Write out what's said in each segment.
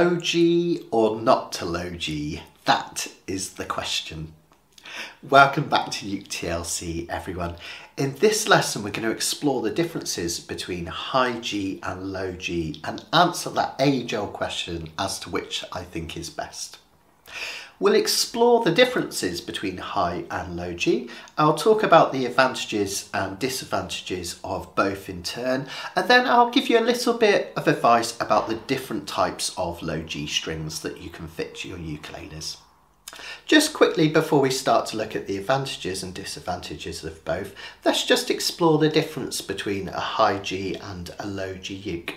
low G or not to low G? That is the question. Welcome back to Uke TLC, everyone. In this lesson, we're going to explore the differences between high G and low G and answer that age-old question as to which I think is best. We'll explore the differences between high and low G. I'll talk about the advantages and disadvantages of both in turn, and then I'll give you a little bit of advice about the different types of low G strings that you can fit to your ukuleles. Just quickly before we start to look at the advantages and disadvantages of both, let's just explore the difference between a high G and a low G uke.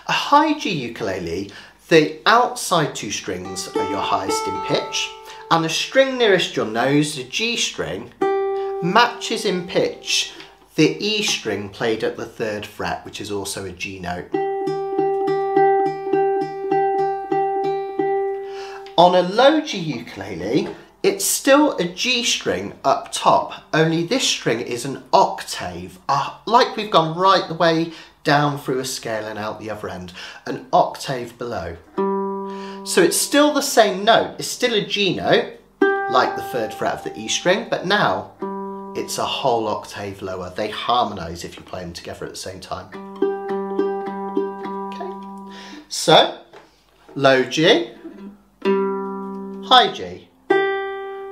A high G ukulele, the outside two strings are your highest in pitch, and the string nearest your nose, the G string, matches in pitch the E string played at the 3rd fret, which is also a G note. On a low G ukulele, it's still a G string up top, only this string is an octave, like we've gone right the way down through a scale and out the other end, an octave below. So it's still the same note, it's still a G note, like the 3rd fret of the E string, but now it's a whole octave lower. They harmonise if you play them together at the same time. Okay, so low G, high G,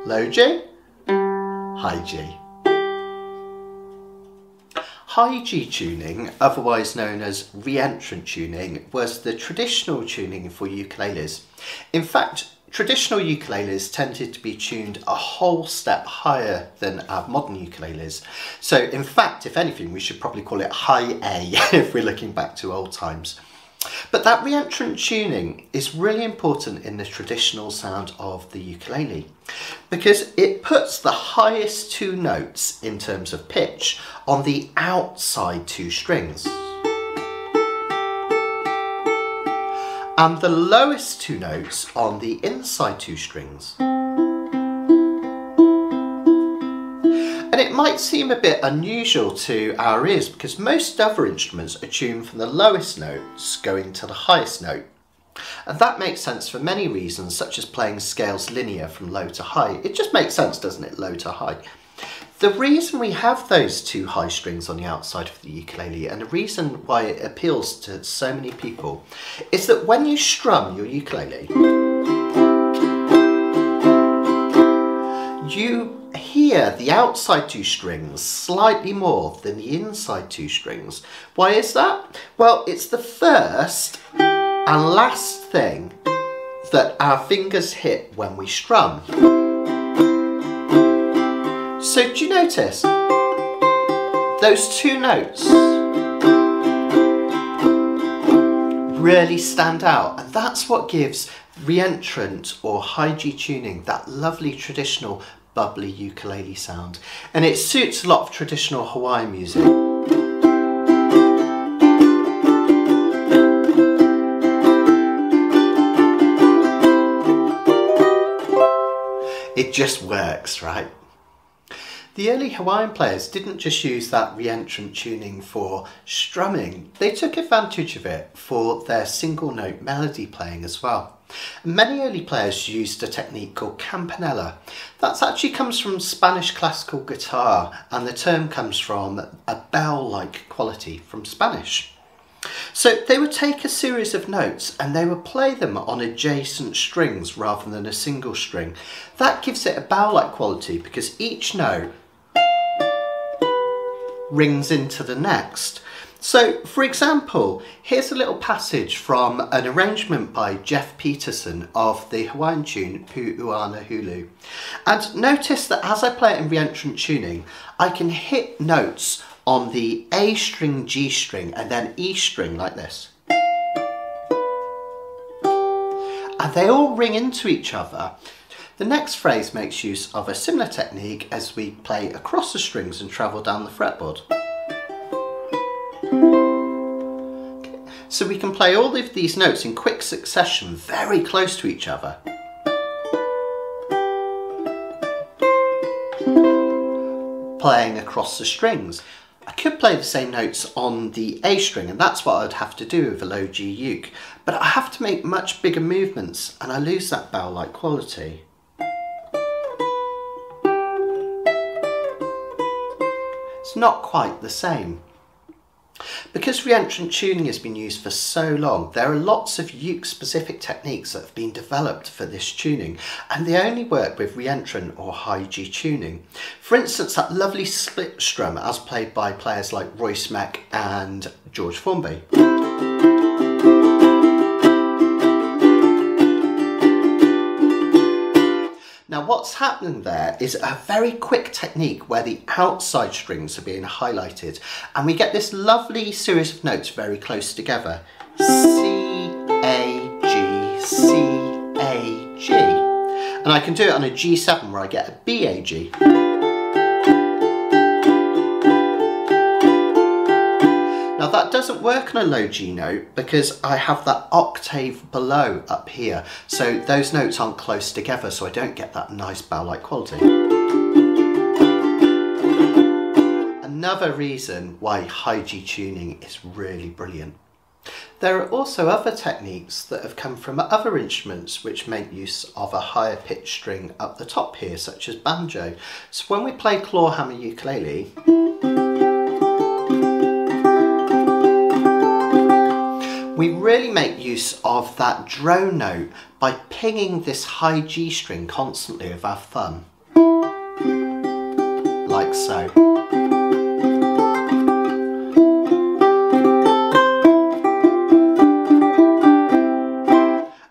low G, high G. High G tuning, otherwise known as re-entrant tuning, was the traditional tuning for ukuleles. In fact, traditional ukuleles tended to be tuned a whole step higher than our modern ukuleles. So in fact, if anything, we should probably call it high A if we're looking back to old times. But that re-entrant tuning is really important in the traditional sound of the ukulele because it puts the highest two notes in terms of pitch on the outside two strings and the lowest two notes on the inside two strings. And it might seem a bit unusual to our ears because most other instruments are tuned from the lowest notes going to the highest note. And that makes sense for many reasons, such as playing scales linear from low to high. It just makes sense, doesn't it, low to high? The reason we have those two high strings on the outside of the ukulele, and the reason why it appeals to so many people, is that when you strum your ukulele, you hear the outside two strings slightly more than the inside two strings. Why is that? Well, it's the first and last thing that our fingers hit when we strum. So do you notice those two notes really stand out, and that's what gives re-entrant or high G tuning that lovely traditional bubbly ukulele sound, and it suits a lot of traditional Hawaiian music. It just works, right? The early Hawaiian players didn't just use that re-entrant tuning for strumming, they took advantage of it for their single note melody playing as well. Many early players used a technique called campanella. That actually comes from Spanish classical guitar, and the term comes from a bell-like quality from Spanish. So they would take a series of notes and they would play them on adjacent strings rather than a single string. That gives it a bell-like quality because each note rings into the next. So, for example, here's a little passage from an arrangement by Jeff Peterson of the Hawaiian tune Pu'uana Hulu. And notice that as I play it in re-entrant tuning, I can hit notes on the A string, G string, and then E string like this. And they all ring into each other. The next phrase makes use of a similar technique as we play across the strings and travel down the fretboard. So we can play all of these notes in quick succession, very close to each other. Playing across the strings. I could play the same notes on the A string, and that's what I'd have to do with a low G uke, but I have to make much bigger movements and I lose that bow-like quality. It's not quite the same. Because re-entrant tuning has been used for so long, there are lots of uke-specific techniques that have been developed for this tuning, and they only work with re-entrant or high G tuning. For instance, that lovely split strum as played by players like Roy Smeck and George Formby. Now what's happening there is a very quick technique where the outside strings are being highlighted and we get this lovely series of notes very close together. C, A, G, C, A, G. And I can do it on a G7 where I get a B, A, G. Now that doesn't work on a low G note because I have that octave below up here, so those notes aren't close together, so I don't get that nice bow-like quality. Another reason why high G tuning is really brilliant. There are also other techniques that have come from other instruments which make use of a higher pitch string up the top here, such as banjo. So when we play clawhammer ukulele, we really make use of that drone note by pinging this high G string constantly with our thumb, like so.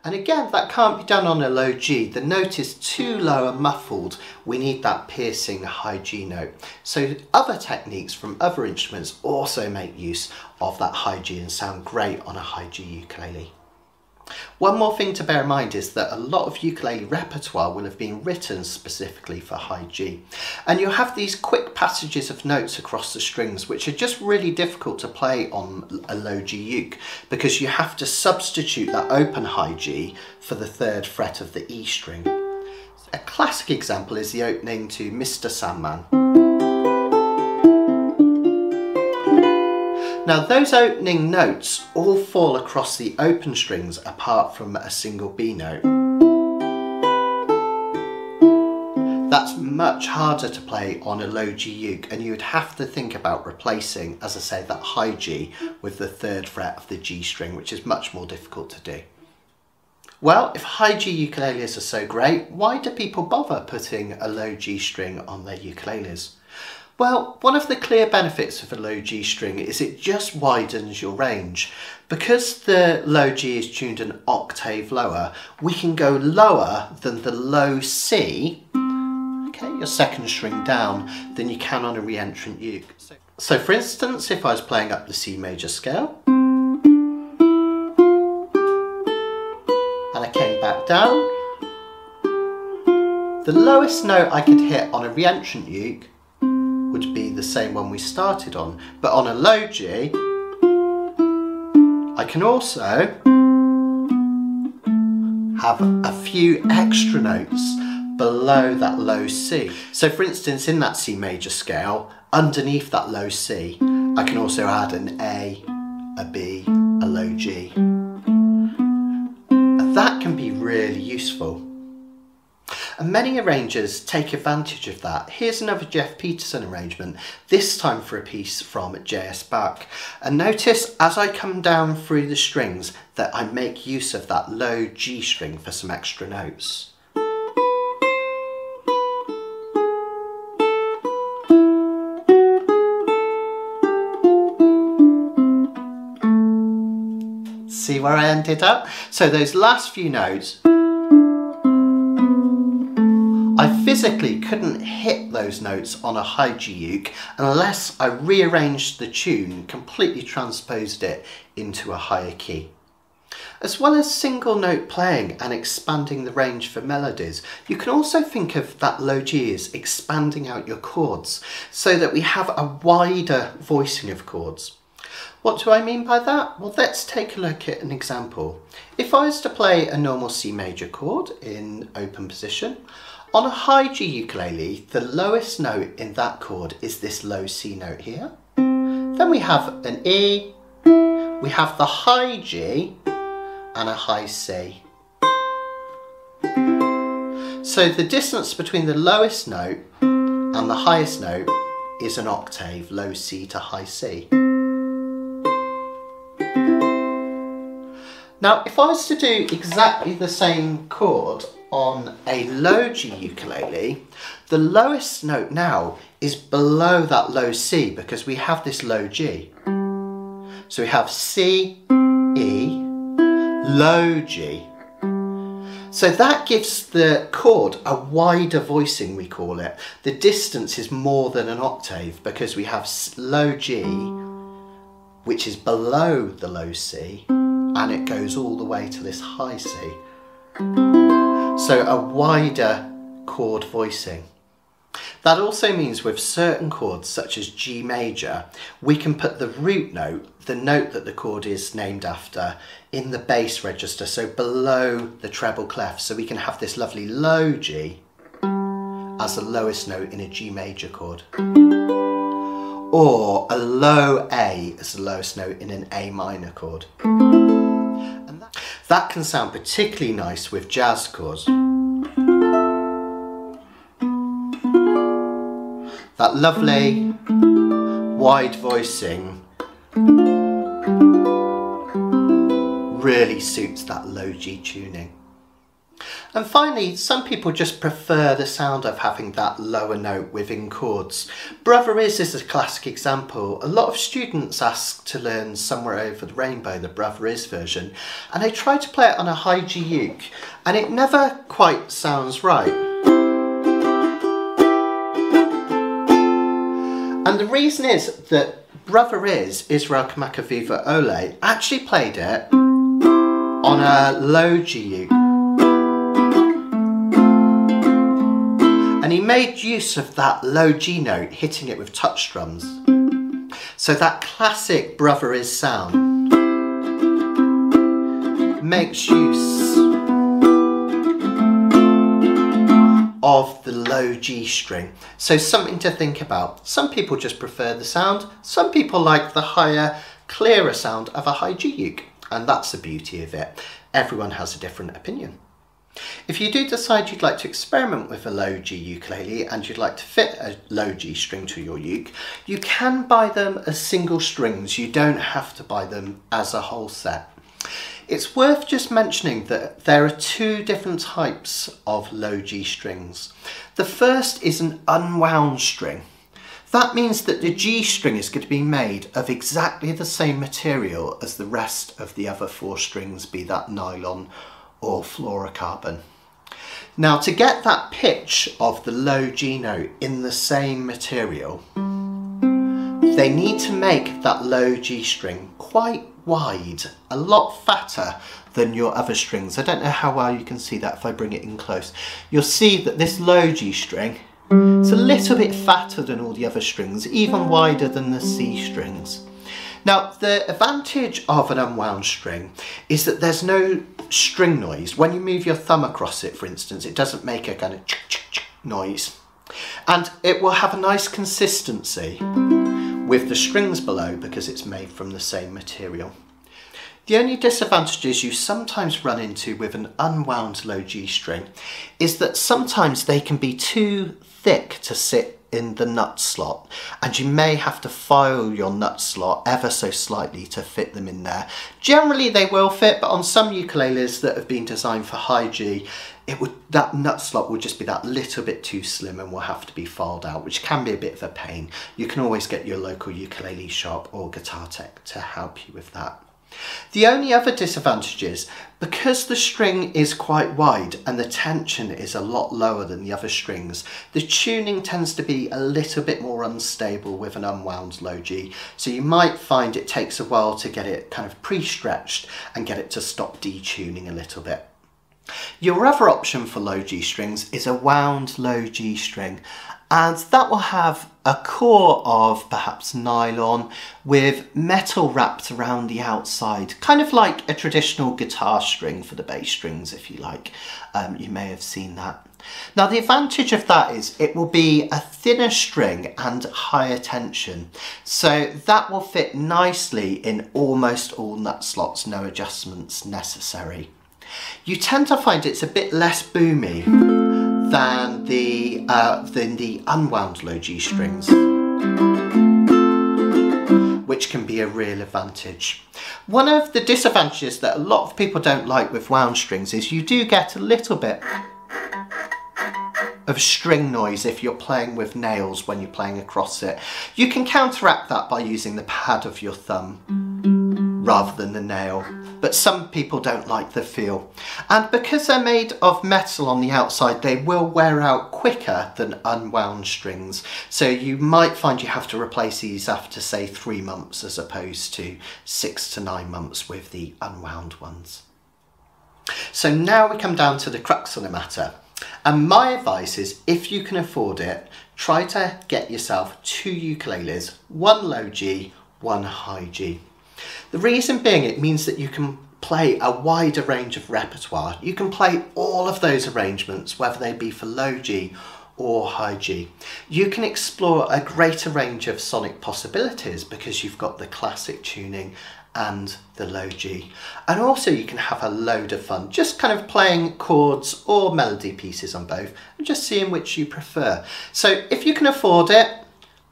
And again, that can't be done on a low G. The note is too low and muffled. We need that piercing high G note. So other techniques from other instruments also make use of that high G and sound great on a high G ukulele. One more thing to bear in mind is that a lot of ukulele repertoire will have been written specifically for high G. And you'll have these quick passages of notes across the strings which are just really difficult to play on a low G uke because you have to substitute that open high G for the 3rd fret of the E string. A classic example is the opening to Mr. Sandman. Now those opening notes all fall across the open strings apart from a single B note. That's much harder to play on a low G uke, and you would have to think about replacing, as I say, that high G with the 3rd fret of the G string, which is much more difficult to do. Well, if high G ukuleles are so great, why do people bother putting a low G string on their ukuleles? Well, one of the clear benefits of a low G string is it just widens your range. Because the low G is tuned an octave lower, we can go lower than the low C, okay, your 2nd string down, than you can on a re-entrant uke. So for instance, if I was playing up the C major scale, and I came back down, the lowest note I could hit on a re-entrant uke would be the same one we started on, but on a low G I can also have a few extra notes below that low C. So for instance, in that C major scale, underneath that low C, I can also add an A, a B, a low G. And that can be really useful. And many arrangers take advantage of that. Here's another Jeff Peterson arrangement, this time for a piece from J.S. Bach. And notice as I come down through the strings that I make use of that low G string for some extra notes. See where I ended up? So those last few notes, I physically couldn't hit those notes on a high G uke unless I rearranged the tune, completely transposed it into a higher key. As well as single note playing and expanding the range for melodies, you can also think of that low G as expanding out your chords so that we have a wider voicing of chords. What do I mean by that? Well, let's take a look at an example. If I was to play a normal C major chord in open position, on a high G ukulele, the lowest note in that chord is this low C note here. Then we have an E, we have the high G and a high C. So the distance between the lowest note and the highest note is an octave, low C to high C. Now, if I was to do exactly the same chord on a low G ukulele, the lowest note now is below that low C because we have this low G. So we have C, E, low G. So that gives the chord a wider voicing, we call it. The distance is more than an octave because we have low G, which is below the low C, and it goes all the way to this high C. So a wider chord voicing. That also means with certain chords such as G major, we can put the root note, the note that the chord is named after, in the bass register, so below the treble clef. So we can have this lovely low G as the lowest note in a G major chord, or a low A as the lowest note in an A minor chord. And that can sound particularly nice with jazz chords. That lovely wide voicing really suits that low G tuning. And finally, some people just prefer the sound of having that lower note within chords. Brother Is a classic example. A lot of students ask to learn Somewhere Over the Rainbow, the Brother Is version, and they try to play it on a high G uke, and it never quite sounds right. And the reason is that Brother Is, Israel Kamakaviva Ole, actually played it on a low G uke. And he made use of that low G note, hitting it with touch strums. So that classic Brother Is sound makes use of the low G string. So something to think about. Some people just prefer the sound. Some people like the higher, clearer sound of a high G uke. And that's the beauty of it. Everyone has a different opinion. If you do decide you'd like to experiment with a low G ukulele and you'd like to fit a low G string to your uke, you can buy them as single strings. You don't have to buy them as a whole set. It's worth just mentioning that there are two different types of low G strings. The first is an unwound string. That means that the G string is going to be made of exactly the same material as the rest of the other four strings, be that nylon or fluorocarbon. Now, to get that pitch of the low G note in the same material, they need to make that low G string quite wide, a lot fatter than your other strings. I don't know how well you can see that if I bring it in close. You'll see that this low G string is a little bit fatter than all the other strings, even wider than the C strings. Now, the advantage of an unwound string is that there's no string noise. When you move your thumb across it, for instance, it doesn't make a kind of noise. And it will have a nice consistency with the strings below because it's made from the same material. The only disadvantages you sometimes run into with an unwound low G string is that sometimes they can be too thick to sit in the nut slot, and you may have to file your nut slot ever so slightly to fit them in there. Generally they will fit, but on some ukuleles that have been designed for high G, that nut slot will just be that little bit too slim and will have to be filed out, which can be a bit of a pain. You can always get your local ukulele shop or guitar tech to help you with that. The only other disadvantage is, because the string is quite wide and the tension is a lot lower than the other strings, the tuning tends to be a little bit more unstable with an unwound low G, so you might find it takes a while to get it kind of pre-stretched and get it to stop detuning a little bit. Your other option for low G strings is a wound low G string, and that will have a core of perhaps nylon with metal wrapped around the outside, kind of like a traditional guitar string for the bass strings, if you like. You may have seen that. Now the advantage of that is it will be a thinner string and higher tension, so that will fit nicely in almost all nut slots, no adjustments necessary. You tend to find it's a bit less boomy than the unwound low G strings, which can be a real advantage. One of the disadvantages that a lot of people don't like with wound strings is you do get a little bit of string noise if you're playing with nails when you're playing across it. You can counteract that by using the pad of your thumb rather than the nail, but some people don't like the feel. And because they're made of metal on the outside, they will wear out quicker than unwound strings. So you might find you have to replace these after, say, 3 months as opposed to 6 to 9 months with the unwound ones. So now we come down to the crux of the matter. And my advice is, if you can afford it, try to get yourself 2 ukuleles, 1 low G, 1 high G. The reason being, it means that you can play a wider range of repertoire. You can play all of those arrangements, whether they be for low G or high G. You can explore a greater range of sonic possibilities because you've got the classic tuning and the low G. And also you can have a load of fun just kind of playing chords or melody pieces on both and just seeing which you prefer. So if you can afford it,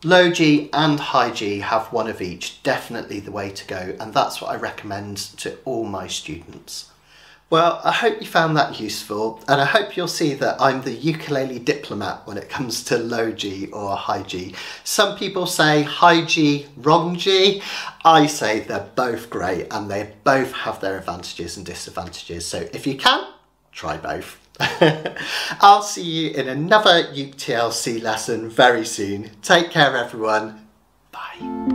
low G and high G, have one of each, definitely the way to go, and that's what I recommend to all my students. Well, I hope you found that useful, and I hope you'll see that I'm the ukulele diplomat when it comes to low G or high G. Some people say high G, wrong G. I say they're both great and they both have their advantages and disadvantages. So if you can, try both. I'll see you in another Uke TLC lesson very soon. Take care everyone. Bye.